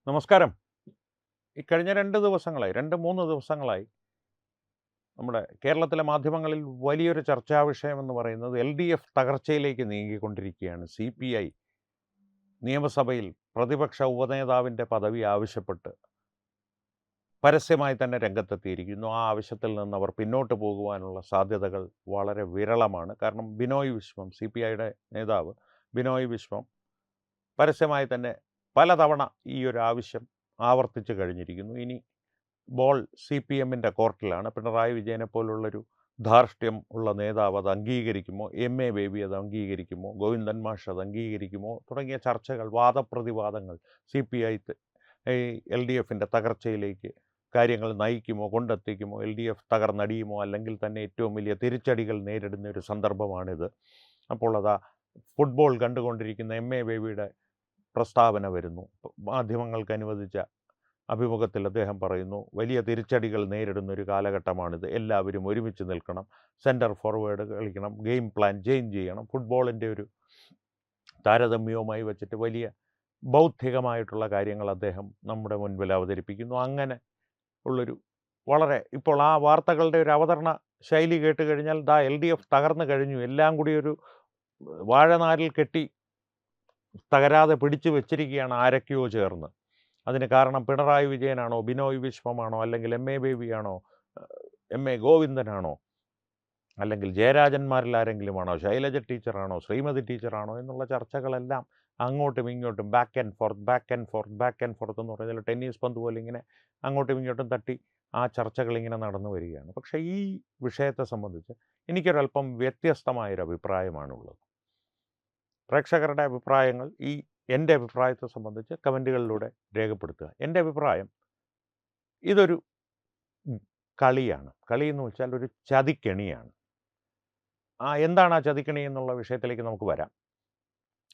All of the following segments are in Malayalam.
നമസ്കാരം. ഈ കഴിഞ്ഞ 2 ദിവസങ്ങളായി 2, 3 ദിവസങ്ങളായി നമ്മുടെ കേരളത്തിലെ മാധ്യമങ്ങളിൽ വലിയൊരു ചർച്ചാ വിഷയമെന്ന് പറയുന്നത് എൽഡിഎഫ് തകർച്ചയിലേക്ക് നീങ്ങിക്കൊണ്ടിരിക്കുകയാണ്. സിപിഐ നിയമസഭയിൽ പ്രതിപക്ഷ ഉപനേതാവിൻ്റെ പദവി ആവശ്യപ്പെട്ട് പരസ്യമായി തന്നെ രംഗത്തെത്തിയിരിക്കുന്നു. ആ ആവശ്യത്തിൽ നിന്ന് അവർ പിന്നോട്ട് പോകുവാനുള്ള സാധ്യതകൾ വളരെ വിരളമാണ്. കാരണം ബിനോയ് വിശ്വം, സിപിഐയുടെ നേതാവ് ബിനോയ് വിശ്വം പരസ്യമായി തന്നെ പലതവണ ഈ ഒരു ആവശ്യം ആവർത്തിച്ച് കഴിഞ്ഞിരിക്കുന്നു. ഇനി ബോൾ സിപിഎമ്മിൻ്റെ കോർട്ടിലാണ്. പിണറായി വിജയനെ പോലുള്ളൊരു ധാർഷ്ട്യം ഉള്ള നേതാവ് അത് അംഗീകരിക്കുമോ, എം.എ. ബേബി അത് അംഗീകരിക്കുമോ, ഗോവിന്ദൻ മാഷ് അത് അംഗീകരിക്കുമോ തുടങ്ങിയ ചർച്ചകൾ, വാദപ്രതിവാദങ്ങൾ CPI ഈ LDFിൻ്റെ തകർച്ചയിലേക്ക് കാര്യങ്ങൾ നയിക്കുമോ, കൊണ്ടെത്തിക്കുമോ, LDF തകർന്നടിയുമോ, അല്ലെങ്കിൽ തന്നെ ഏറ്റവും വലിയ തിരിച്ചടികൾ നേരിടുന്ന ഒരു സന്ദർഭമാണിത്. അപ്പോൾ അതാ ഫുട്ബോൾ കണ്ടുകൊണ്ടിരിക്കുന്ന എം.എ. ബേബിയുടെ പ്രസ്താവന വരുന്നു. മാധ്യമങ്ങൾക്ക് അനുവദിച്ച അഭിമുഖത്തിൽ അദ്ദേഹം പറയുന്നു, വലിയ തിരിച്ചടികൾ നേരിടുന്ന ഒരു കാലഘട്ടമാണിത്, എല്ലാവരും ഒരുമിച്ച് നിൽക്കണം, സെൻറ്റർ ഫോർവേഡ് കളിക്കണം, ഗെയിം പ്ലാൻ ചേഞ്ച് ചെയ്യണം. ഫുട്ബോളിൻ്റെ ഒരു താരതമ്യവുമായി വെച്ചിട്ട് വലിയ ബൗദ്ധികമായിട്ടുള്ള കാര്യങ്ങൾ അദ്ദേഹം നമ്മുടെ മുൻപിൽ അവതരിപ്പിക്കുന്നു. അങ്ങനെ ഉള്ളൊരു വളരെ ഇപ്പോൾ ആ വാർത്തകളുടെ ഒരു അവതരണ ശൈലി കേട്ട് കഴിഞ്ഞാൽ LDF തകർന്നു കഴിഞ്ഞു, എല്ലാം കൂടി ഒരു വാഴനാരിൽ കെട്ടി തകരാതെ പിടിച്ചു വെച്ചിരിക്കുകയാണ് ആരൊക്കെയോ ചേർന്ന്. അതിന് കാരണം പിണറായി വിജയനാണോ, ബിനോയ് വിശ്വമാണോ, അല്ലെങ്കിൽ എം.എ. ബേബിയാണോ, എം.എ. ഗോവിന്ദനാണോ, അല്ലെങ്കിൽ ജയരാജന്മാരിൽ ആരെങ്കിലുമാണോ, ശൈലജ ടീച്ചറാണോ, ശ്രീമതി ടീച്ചറാണോ എന്നുള്ള ചർച്ചകളെല്ലാം അങ്ങോട്ടും ഇങ്ങോട്ടും ബാക്ക് ആൻഡ് ഫോർത്ത് എന്ന് പറയുന്നത് ടെന്നീസ് പന്ത് പോലെ ഇങ്ങനെ അങ്ങോട്ടും ഇങ്ങോട്ടും തട്ടി ആ ചർച്ചകൾ ഇങ്ങനെ നടന്നു വരികയാണ്. പക്ഷേ ഈ വിഷയത്തെ സംബന്ധിച്ച് എനിക്കൊരല്പം വ്യത്യസ്തമായൊരു അഭിപ്രായമാണുള്ളത്. പ്രേക്ഷകരുടെ അഭിപ്രായങ്ങൾ എൻ്റെ അഭിപ്രായത്തെ സംബന്ധിച്ച് കമൻറ്റുകളിലൂടെ രേഖപ്പെടുത്തുക. എൻ്റെ അഭിപ്രായം, ഇതൊരു കളിയാണ്. കളി എന്ന് വെച്ചാൽ ഒരു ചതിക്കെണിയാണ്. എന്താണ് ആ ചതിക്കെണി എന്നുള്ള വിഷയത്തിലേക്ക് നമുക്ക് വരാം.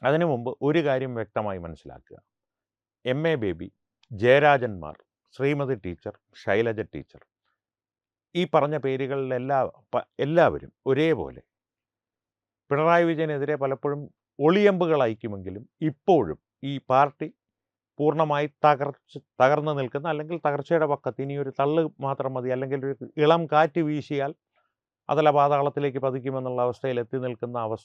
അതിനു മുമ്പ് ഒരു കാര്യം വ്യക്തമായി മനസ്സിലാക്കുക. എം.എ. ബേബി, ജയരാജന്മാർ, ശ്രീമതി ടീച്ചർ, ശൈലജ ടീച്ചർ, ഈ പറഞ്ഞ എല്ലാവരും ഒരേപോലെ പിണറായി വിജയനെതിരെ പലപ്പോഴും ഒളിയമ്പുകൾ അയക്കുമെങ്കിലും ഇപ്പോഴും ഈ പാർട്ടി പൂർണ്ണമായി തകർന്നു നിൽക്കുന്ന, അല്ലെങ്കിൽ തകർച്ചയുടെ പക്കത്ത് ഇനി ഒരു തള്ള് മാത്രം മതി, അല്ലെങ്കിൽ ഒരു ഇളം കാറ്റ് വീശിയാൽ അതല പാതാളത്തിലേക്ക് പതിക്കുമെന്നുള്ള അവസ്ഥയിൽ എത്തി നിൽക്കുന്ന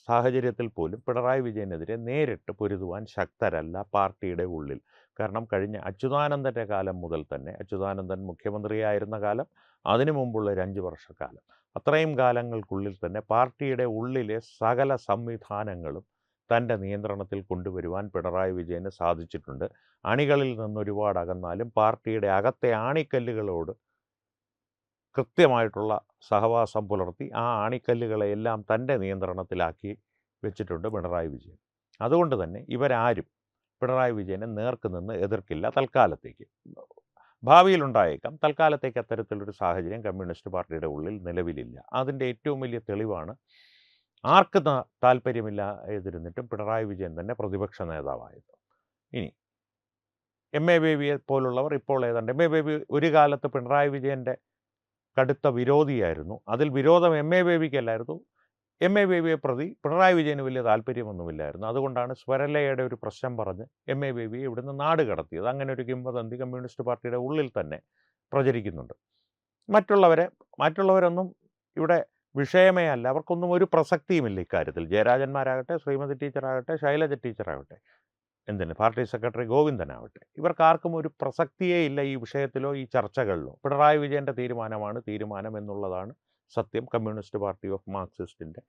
സാഹചര്യത്തിൽ പോലും പിണറായി വിജയനെതിരെ നേരിട്ട് പൊരുതുവാൻ ശക്തരല്ല പാർട്ടിയുടെ ഉള്ളിൽ. കാരണം കഴിഞ്ഞ അച്യുതാനന്ദൻ്റെ കാലം മുതൽ തന്നെ, അച്യുതാനന്ദൻ മുഖ്യമന്ത്രിയായിരുന്ന കാലം, അതിനു മുമ്പുള്ള ഒരു 5 വർഷക്കാലം, അത്രയും കാലങ്ങൾക്കുള്ളിൽ തന്നെ പാർട്ടിയുടെ ഉള്ളിലെ സകല സംവിധാനങ്ങളും തൻ്റെ നിയന്ത്രണത്തിൽ കൊണ്ടുവരുവാൻ പിണറായി വിജയന് സാധിച്ചിട്ടുണ്ട്. അണികളിൽ നിന്നൊരുപാട് അകന്നാലും പാർട്ടിയുടെ അകത്തെ ആണിക്കല്ലുകളോട് കൃത്യമായിട്ടുള്ള സഹവാസം പുലർത്തി ആ ആണിക്കല്ലുകളെയെല്ലാം തൻ്റെ നിയന്ത്രണത്തിലാക്കി വെച്ചിട്ടുണ്ട് പിണറായി വിജയൻ. അതുകൊണ്ട് തന്നെ ഇവരാരും പിണറായി വിജയനെ നേർക്ക് നിന്ന് എതിർക്കില്ല തൽക്കാലത്തേക്ക്. ഭാവിയിലുണ്ടായേക്കാം, തൽക്കാലത്തേക്ക് അത്തരത്തിലൊരു സാഹചര്യം കമ്മ്യൂണിസ്റ്റ് പാർട്ടിയുടെ ഉള്ളിൽ നിലവിലില്ല. അതിൻ്റെ ഏറ്റവും വലിയ തെളിവാണ് ആർക്ക് താല്പര്യമില്ലാതിരുന്നിട്ടും പിണറായി വിജയൻ തന്നെ പ്രതിപക്ഷ നേതാവായത്. ഇനി എം.എ. ബേബിയെ പോലുള്ളവർ ഇപ്പോൾ ഏതാണ്ട്, എം.എ. ബേബി ഒരു കാലത്ത് പിണറായി വിജയൻ്റെ കടുത്ത വിരോധിയായിരുന്നു. അതിൽ വിരോധം എം.എ. ബേബിക്കല്ലായിരുന്നു, എം.എ. ബേബിയെ പ്രതി പിണറായി വിജയന് വലിയ താല്പര്യമൊന്നുമില്ലായിരുന്നു. അതുകൊണ്ടാണ് സ്വരലയുടെ ഒരു പ്രശ്നം പറഞ്ഞ് എം.എ. ബേബിയെ ഇവിടുന്ന് നാട് കടത്തിയത്. അങ്ങനെ ഒരു കിംവദന്തി കമ്മ്യൂണിസ്റ്റ് പാർട്ടിയുടെ ഉള്ളിൽ തന്നെ പ്രചരിക്കുന്നുണ്ട്. മറ്റുള്ളവരൊന്നും ഇവിടെ വിഷയമേ അല്ല, അവർക്കൊന്നും ഒരു പ്രസക്തിയുമില്ല ഇക്കാര്യത്തിൽ. ജയരാജന്മാരാകട്ടെ, ശ്രീമതി ടീച്ചറാകട്ടെ, ശൈലജ ടീച്ചറാകട്ടെ, എന്തിന് പാർട്ടി സെക്രട്ടറി ഗോവിന്ദനാവട്ടെ, ഇവർക്കാർക്കും ഒരു പ്രസക്തിയേ ഇല്ല ഈ വിഷയത്തിലോ ഈ ചർച്ചകളിലോ. പിണറായി വിജയൻ്റെ തീരുമാനമാണ് തീരുമാനം എന്നുള്ളതാണ് സത്യം. കമ്മ്യൂണിസ്റ്റ് പാർട്ടി ഓഫ് മാർക്സിസ്റ്റിൻ്റെ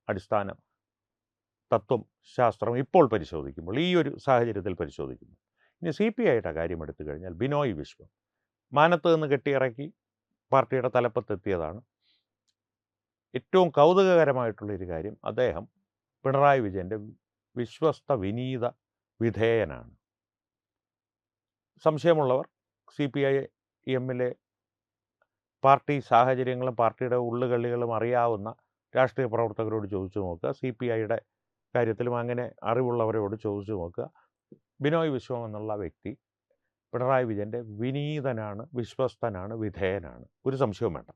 അടിസ്ഥാന തത്വം, ശാസ്ത്രം ഇപ്പോൾ പരിശോധിക്കുമ്പോൾ, ഈ ഒരു സാഹചര്യത്തിൽ പരിശോധിക്കുമ്പോൾ. ഇനി CPIയുടെ കാര്യം എടുത്തു കഴിഞ്ഞാൽ, ബിനോയ് വിശ്വം മാനത്ത് നിന്ന് കെട്ടിയിറക്കി പാർട്ടിയുടെ തലപ്പത്തെത്തിയതാണ്. ഏറ്റവും കൗതുകകരമായിട്ടുള്ളൊരു കാര്യം, അദ്ദേഹം പിണറായി വിജയൻ്റെ വിശ്വസ്ത വിനീത വിധേയനാണ്. സംശയമുള്ളവർ CPIഎമ്മിലെ പാർട്ടി സാഹചര്യങ്ങളും പാർട്ടിയുടെ ഉള്ളുകളികളും അറിയാവുന്ന രാഷ്ട്രീയ പ്രവർത്തകരോട് ചോദിച്ചു നോക്കുക. CPIയുടെ കാര്യത്തിലും അങ്ങനെ അറിവുള്ളവരോട് ചോദിച്ചു നോക്കുക. ബിനോയ് വിശ്വം എന്നുള്ള വ്യക്തി പിണറായി വിജയൻ്റെ വിനീതനാണ്, വിശ്വസ്തനാണ്, വിധേയനാണ്, ഒരു സംശയവും വേണ്ട.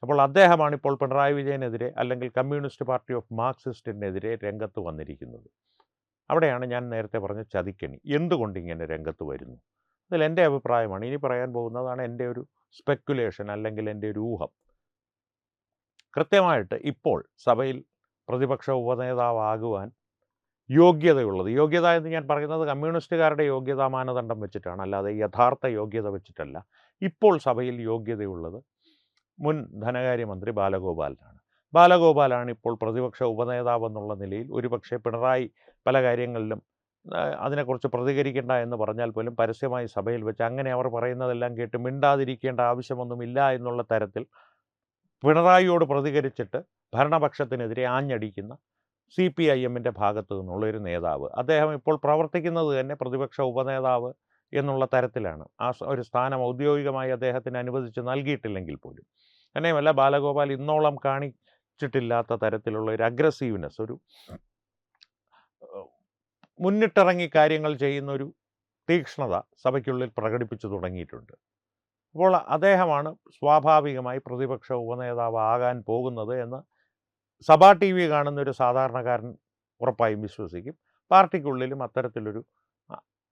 അപ്പോൾ അദ്ദേഹമാണ് ഇപ്പോൾ പിണറായി വിജയനെതിരെ, അല്ലെങ്കിൽ കമ്മ്യൂണിസ്റ്റ് പാർട്ടി ഓഫ് മാർക്സിസ്റ്റിനെതിരെ രംഗത്ത് വന്നിരിക്കുന്നത്. അവിടെയാണ് ഞാൻ നേരത്തെ പറഞ്ഞ ചതിക്കണി. എന്തുകൊണ്ട് ഇങ്ങനെ രംഗത്ത് വരുന്നു? അതിൽ എൻ്റെ അഭിപ്രായമാണ്. ഇനി പറയാൻ പോകുന്നതാണ് എൻ്റെ ഒരു സ്പെക്കുലേഷൻ അല്ലെങ്കിൽ എൻ്റെ ഒരു ഊഹം. കൃത്യമായിട്ട് ഇപ്പോൾ സഭയിൽ പ്രതിപക്ഷ ഉപനേതാവാകുവാൻ യോഗ്യതയുള്ളത്, യോഗ്യത എന്ന് ഞാൻ പറയുന്നത് കമ്മ്യൂണിസ്റ്റുകാരുടെ യോഗ്യതാ മാനദണ്ഡം വെച്ചിട്ടാണ്, അല്ലാതെ യഥാർത്ഥ യോഗ്യത വെച്ചിട്ടല്ല. ഇപ്പോൾ സഭയിൽ യോഗ്യതയുള്ളത് മുൻ ധനകാര്യമന്ത്രി ബാലഗോപാലനാണ്. ബാലഗോപാലാണ് ഇപ്പോൾ പ്രതിപക്ഷ ഉപനേതാവ് എന്നുള്ള നിലയിൽ ഒരുപക്ഷെ പിണറായി പല കാര്യങ്ങളിലും അതിനെക്കുറിച്ച് പ്രതികരിക്കേണ്ട എന്ന് പറഞ്ഞാൽ പോലും പരസ്യമായി സഭയിൽ വെച്ച് അങ്ങനെ അവർ പറയുന്നതെല്ലാം കേട്ട് മിണ്ടാതിരിക്കേണ്ട ആവശ്യമൊന്നുമില്ല എന്നുള്ള തരത്തിൽ പിണറായിയോട് പ്രതികരിച്ചിട്ട് ഭരണപക്ഷത്തിനെതിരെ ആഞ്ഞടിക്കുന്ന CPIM-ൻ്റെ ഭാഗത്തു നിന്നുള്ളൊരു നേതാവ്. അദ്ദേഹം ഇപ്പോൾ പ്രവർത്തിക്കുന്നത് തന്നെ പ്രതിപക്ഷ ഉപനേതാവ് എന്നുള്ള തരത്തിലാണ്. ആ ഒരു സ്ഥാനം ഔദ്യോഗികമായി അദ്ദേഹത്തിന് അനുവദിച്ച് നൽകിയിട്ടില്ലെങ്കിൽ പോലും. തന്നെയുമല്ല, ബാലഗോപാൽ ഇന്നോളം കാണിച്ചിട്ടില്ലാത്ത തരത്തിലുള്ള ഒരു അഗ്രസീവ്നെസ്, ഒരു മുന്നിട്ടിറങ്ങി കാര്യങ്ങൾ ചെയ്യുന്നൊരു തീക്ഷ്ണത സഭയ്ക്കുള്ളിൽ പ്രകടിപ്പിച്ചു തുടങ്ങിയിട്ടുണ്ട്. അപ്പോൾ അദ്ദേഹമാണ് സ്വാഭാവികമായി പ്രതിപക്ഷ ഉപനേതാവ് ആകാൻ പോകുന്നത് എന്ന് സഭാ TV കാണുന്ന ഒരു സാധാരണക്കാരൻ ഉറപ്പായും വിശ്വസിക്കും. പാർട്ടിക്കുള്ളിലും അത്തരത്തിലൊരു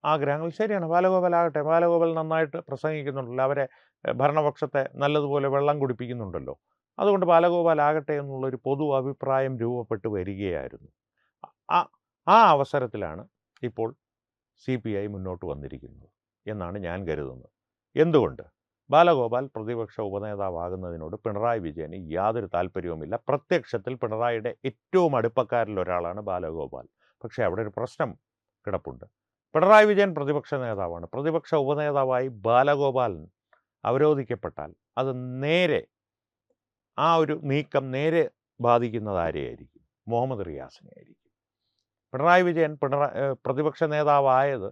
ആഗ്രഹങ്ങൾ ശരിയാണ്. ബാലഗോപാൽ ആകട്ടെ, ബാലഗോപാൽ നന്നായിട്ട് പ്രസംഗിക്കുന്നുണ്ടല്ലോ, അവരെ ഭരണപക്ഷത്തെ നല്ലതുപോലെ വെള്ളം കുടിപ്പിക്കുന്നുണ്ടല്ലോ, അതുകൊണ്ട് ബാലഗോപാൽ ആകട്ടെ എന്നുള്ളൊരു പൊതു അഭിപ്രായം രൂപപ്പെട്ട് വരികയായിരുന്നു. ആ അവസരത്തിലാണ് ഇപ്പോൾ CPI മുന്നോട്ട് വന്നിരിക്കുന്നത് എന്നാണ് ഞാൻ കരുതുന്നത്. എന്തുകൊണ്ട്? ബാലഗോപാൽ പ്രതിപക്ഷ ഉപനേതാവാകുന്നതിനോട് പിണറായി വിജയന് യാതൊരു താല്പര്യവുമില്ല. പ്രത്യക്ഷത്തിൽ പിണറായിയുടെ ഏറ്റവും അടുപ്പക്കാരിൽ ഒരാളാണ് ബാലഗോപാൽ. പക്ഷേ അവിടെ ഒരു പ്രശ്നം കിടപ്പുണ്ട്. പിണറായി വിജയൻ പ്രതിപക്ഷ നേതാവാണ്. പ്രതിപക്ഷ ഉപനേതാവായി ബാലഗോപാലൻ അവരോധിക്കപ്പെട്ടാൽ അത് നേരെ, ആ ഒരു നീക്കം നേരെ ബാധിക്കുന്നത് ആരെയായിരിക്കും? മുഹമ്മദ് റിയാസിനെ ആയിരിക്കും. പിണറായി വിജയൻ പ്രതിപക്ഷ നേതാവായത്,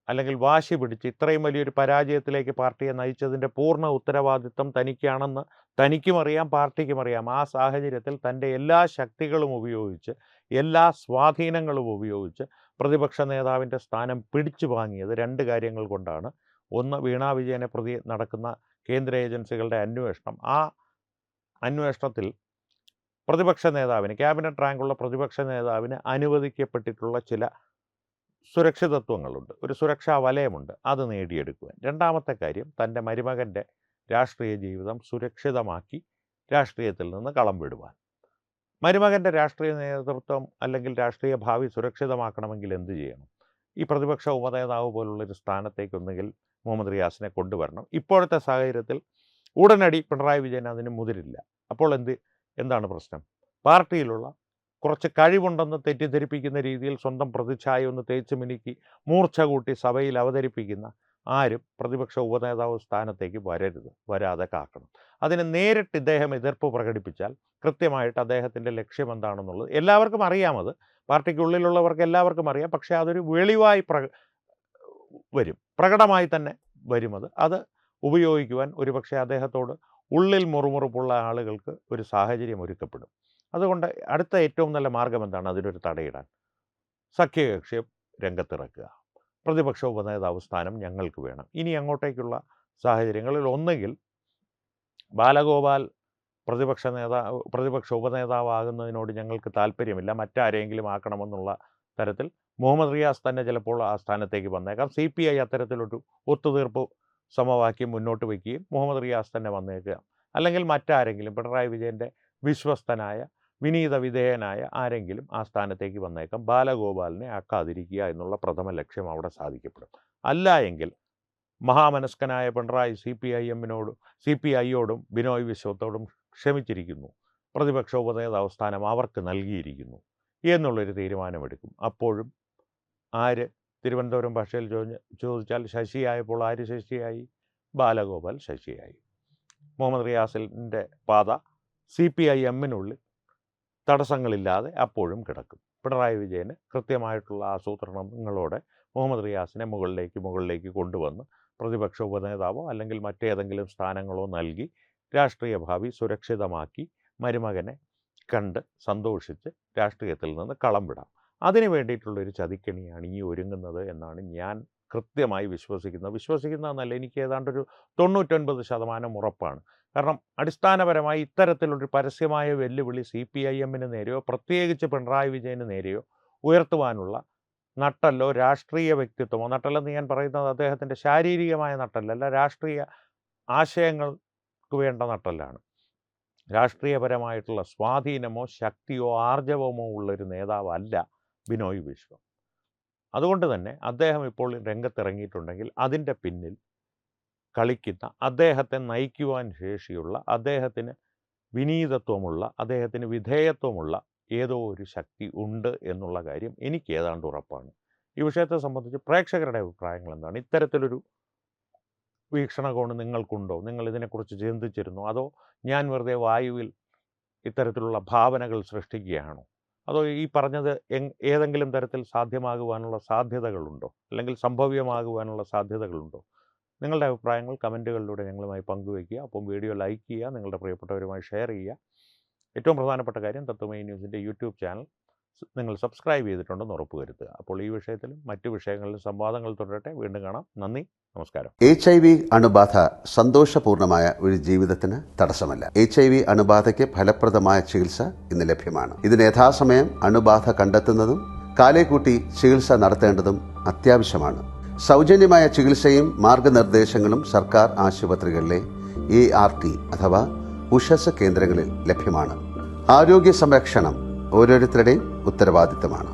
അല്ലെങ്കിൽ വാശി പിടിച്ച് ഇത്രയും വലിയൊരു പരാജയത്തിലേക്ക് പാർട്ടിയെ നയിച്ചതിൻ്റെ പൂർണ്ണ ഉത്തരവാദിത്വം തനിക്കാണെന്ന് തനിക്കും അറിയാം, പാർട്ടിക്കും അറിയാം. ആ സാഹചര്യത്തിൽ തൻ്റെ എല്ലാ ശക്തികളും ഉപയോഗിച്ച്, എല്ലാ സ്വാധീനങ്ങളും ഉപയോഗിച്ച് പ്രതിപക്ഷ നേതാവിൻ്റെ സ്ഥാനം പിടിച്ചു വാങ്ങിയത് രണ്ട് കാര്യങ്ങൾ കൊണ്ടാണ്. ഒന്ന്, വീണാ വിജയനെ പ്രതി നടക്കുന്ന കേന്ദ്ര ഏജൻസികളുടെ അന്വേഷണം. ആ അന്വേഷണത്തിൽ പ്രതിപക്ഷ നേതാവിന്, ക്യാബിനറ്റ് റാങ്കുള്ള പ്രതിപക്ഷ നേതാവിന് അനുവദിക്കപ്പെട്ടിട്ടുള്ള ചില സുരക്ഷിതത്വങ്ങളുണ്ട്, ഒരു സുരക്ഷാ വലയമുണ്ട്, അത് നേടിയെടുക്കുവാൻ. രണ്ടാമത്തെ കാര്യം, തൻ്റെ മരുമകൻ്റെ രാഷ്ട്രീയ ജീവിതം സുരക്ഷിതമാക്കി രാഷ്ട്രീയത്തിൽ നിന്ന് കളം വിടുവാൻ. മരുമകൻ്റെ രാഷ്ട്രീയ നേതൃത്വം അല്ലെങ്കിൽ രാഷ്ട്രീയ ഭാവി സുരക്ഷിതമാക്കണമെങ്കിൽ എന്ത് ചെയ്യണം? ഈ പ്രതിപക്ഷ ഉപനേതാവ് പോലുള്ളൊരു സ്ഥാനത്തേക്ക് ഒന്നുകിൽ മുഹമ്മദ് റിയാസിനെ കൊണ്ടുവരണം. ഇപ്പോഴത്തെ സാഹചര്യത്തിൽ ഉടനടി പിണറായി വിജയൻ അതിന് മുതിരില്ല. അപ്പോൾ എന്താണ് പ്രശ്നം? പാർട്ടിയിലുള്ള കുറച്ച് കഴിവുണ്ടെന്ന് തെറ്റിദ്ധരിപ്പിക്കുന്ന രീതിയിൽ സ്വന്തം പ്രതിച്ഛായ ഒന്ന് തേച്ച് മിനുക്കി മൂർച്ച കൂട്ടി സഭയിൽ അവതരിപ്പിക്കുന്ന ആരും പ്രതിപക്ഷ ഉപനേതാവ് സ്ഥാനത്തേക്ക് വരാതെ കാക്കണം. അതിന് നേരിട്ട് ഇദ്ദേഹം എതിർപ്പ് പ്രകടിപ്പിച്ചാൽ കൃത്യമായിട്ട് അദ്ദേഹത്തിൻ്റെ ലക്ഷ്യം എന്താണെന്നുള്ളത് എല്ലാവർക്കും അറിയാമത്, പാർട്ടിക്കുള്ളിലുള്ളവർക്ക് എല്ലാവർക്കും അറിയാം. പക്ഷേ അതൊരു വെളിവായി വരും, പ്രകടമായി തന്നെ വരുമത്. അത് ഉപയോഗിക്കുവാൻ ഒരുപക്ഷെ അദ്ദേഹത്തോട് ഉള്ളിൽ മുറുമുറുപ്പുള്ള ആളുകൾക്ക് ഒരു സാഹചര്യം ഒരുക്കപ്പെടും. അതുകൊണ്ട് അടുത്ത ഏറ്റവും നല്ല മാർഗം എന്താണ്? അതിനൊരു തടയിടാൻ സഖ്യകക്ഷിയെ രംഗത്തിറക്കുക. പ്രതിപക്ഷ ഉപനേതാവ് സ്ഥാനം ഞങ്ങൾക്ക് വേണം. ഇനി അങ്ങോട്ടേക്കുള്ള സാഹചര്യങ്ങളിൽ ഒന്നുകിൽ ബാലഗോപാൽ പ്രതിപക്ഷ ഉപനേതാവാകുന്നതിനോട് ഞങ്ങൾക്ക് താല്പര്യമില്ല, മറ്റാരെങ്കിലും ആക്കണമെന്നുള്ള തരത്തിൽ മുഹമ്മദ് റിയാസ് തന്നെ ചിലപ്പോൾ ആ സ്ഥാനത്തേക്ക് വന്നേക്കാം. CPI അത്തരത്തിലൊരു ഒത്തുതീർപ്പ് സമവാക്യം മുന്നോട്ട് വയ്ക്കുകയും മുഹമ്മദ് റിയാസ് തന്നെ വന്നേക്കാം. അല്ലെങ്കിൽ മറ്റാരെങ്കിലും, പിണറായി വിജയൻ്റെ വിശ്വസ്തനായ വിനീത വിധേയനായ ആരെങ്കിലും ആ സ്ഥാനത്തേക്ക് വന്നേക്കാം. ബാലഗോപാലിനെ ആക്കാതിരിക്കുക എന്നുള്ള പ്രഥമ ലക്ഷ്യം അവിടെ സാധിക്കപ്പെടും. അല്ല എങ്കിൽ മഹാമനസ്കനായ പിണറായി CPI-യോടും ബിനോയ് വിശ്വത്തോടും ക്ഷമിച്ചിരിക്കുന്നു, പ്രതിപക്ഷ ഉപനേതാവ് സ്ഥാനം അവർക്ക് നൽകിയിരിക്കുന്നു എന്നുള്ളൊരു തീരുമാനമെടുക്കും. അപ്പോഴും ആര്, തിരുവനന്തപുരം ഭാഷയിൽ ചോദിച്ചാൽ ശശിയായപ്പോൾ ആര് ശശിയായി? ബാലഗോപാൽ ശശിയായി. മുഹമ്മദ് റിയാസിൻ്റെ പാത CPIM-നുള്ളിൽ തടസ്സങ്ങളില്ലാതെ അപ്പോഴും കിടക്കും. പിണറായി വിജയന് കൃത്യമായിട്ടുള്ള ആസൂത്രണങ്ങളോടെ മുഹമ്മദ് റിയാസിനെ മുകളിലേക്ക് കൊണ്ടുവന്ന് പ്രതിപക്ഷ ഉപനേതാവോ അല്ലെങ്കിൽ മറ്റേതെങ്കിലും സ്ഥാനങ്ങളോ നൽകി രാഷ്ട്രീയ ഭാവി സുരക്ഷിതമാക്കി മരുമകനെ കണ്ട് സന്തോഷിച്ച് രാഷ്ട്രീയത്തിൽ നിന്ന് കളം വിടാം. അതിന് വേണ്ടിയിട്ടുള്ളൊരു ചതിക്കണിയാണ് ഈ ഒരുങ്ങുന്നത് എന്നാണ് ഞാൻ കൃത്യമായി വിശ്വസിക്കുന്നതെന്നല്ല, എനിക്ക് ഏതാണ്ടൊരു 99% ഉറപ്പാണ്. കാരണം അടിസ്ഥാനപരമായി ഇത്തരത്തിലൊരു പരസ്യമായ വെല്ലുവിളി CPIM-ന് നേരെയോ പ്രത്യേകിച്ച് പിണറായി വിജയന് നേരെയോ ഉയർത്തുവാനുള്ള നട്ടല്ലോ രാഷ്ട്രീയ വ്യക്തിത്വമോ, നട്ടല്ലെന്ന് ഞാൻ പറയുന്നത് അദ്ദേഹത്തിൻ്റെ ശാരീരികമായ നട്ടല്ലല്ല, രാഷ്ട്രീയ ആശയങ്ങൾക്ക് വേണ്ട നട്ടല്ലാണ്. രാഷ്ട്രീയപരമായിട്ടുള്ള സ്വാധീനമോ ശക്തിയോ ആർജവമോ ഉള്ളൊരു നേതാവല്ല ബിനോയ് വിശ്വം. അതുകൊണ്ട് തന്നെ അദ്ദേഹം ഇപ്പോൾ രംഗത്തിറങ്ങിയിട്ടുണ്ടെങ്കിൽ അതിൻ്റെ പിന്നിൽ കളിക്കുന്ന, അദ്ദേഹത്തെ നയിക്കുവാൻ ശേഷിയുള്ള, അദ്ദേഹത്തിന് വിനീതത്വമുള്ള, അദ്ദേഹത്തിന് വിധേയത്വമുള്ള ഏതോ ഒരു ശക്തി ഉണ്ട് എന്നുള്ള കാര്യം എനിക്ക് ഏതാണ്ട് ഉറപ്പാണ്. ഈ വിഷയത്തെ സംബന്ധിച്ച് പ്രേക്ഷകരുടെ അഭിപ്രായങ്ങൾ എന്താണ്? ഇത്തരത്തിലൊരു വീക്ഷണകോണ് നിങ്ങൾക്കുണ്ടോ? നിങ്ങൾ ഇതിനെക്കുറിച്ച് ചിന്തിച്ചിരുന്നോ? അതോ ഞാൻ വെറുതെ വായുവിൽ ഇത്തരത്തിലുള്ള ഭാവനകൾ സൃഷ്ടിക്കുകയാണോ? അതോ ഈ പറഞ്ഞത് ഏതെങ്കിലും തരത്തിൽ സാധ്യമാകുവാനുള്ള സാധ്യതകളുണ്ടോ? അല്ലെങ്കിൽ സംഭവ്യമാകുവാനുള്ള സാധ്യതകളുണ്ടോ? നിങ്ങളുടെ അഭിപ്രായങ്ങൾ കമൻറ്റുകളിലൂടെ ഞങ്ങളുമായി പങ്കുവയ്ക്കുക. അപ്പം വീഡിയോ ലൈക്ക് ചെയ്യുക, നിങ്ങളുടെ പ്രിയപ്പെട്ടവരുമായി ഷെയർ ചെയ്യുക. ഏറ്റവും പ്രധാനപ്പെട്ട കാര്യം, തത്വമയി ന്യൂസിൻ്റെ യൂട്യൂബ് ചാനൽ നിങ്ങൾ സബ്സ്ക്രൈബ് ചെയ്തിട്ടുണ്ടെന്ന് ഉറപ്പുവരുത്തുക. അപ്പോൾ ഈ വിഷയത്തിലും മറ്റു വിഷയങ്ങളിലും സംവാദങ്ങൾ തുടരട്ടെ. വീണ്ടും കാണാം. നന്ദി, നമസ്കാരം. HIV അണുബാധ സന്തോഷപൂർണമായ ഒരു ജീവിതത്തിന് തടസ്സമല്ല. HIV അണുബാധയ്ക്ക് ഫലപ്രദമായ ചികിത്സ ഇന്ന് ലഭ്യമാണ്. ഇതിന് യഥാസമയം അണുബാധ കണ്ടെത്തുന്നതും കാലേക്കൂട്ടി ചികിത്സ നടത്തേണ്ടതും അത്യാവശ്യമാണ്. സൗജന്യമായ ചികിത്സയും മാർഗനിർദ്ദേശങ്ങളും സർക്കാർ ആശുപത്രികളിലെ ART അഥവാ ഉഷസ് കേന്ദ്രങ്ങളിൽ ലഭ്യമാണ്. ആരോഗ്യ സംരക്ഷണം ഓരോരുത്തരുടെയും ഉത്തരവാദിത്തമാണ്.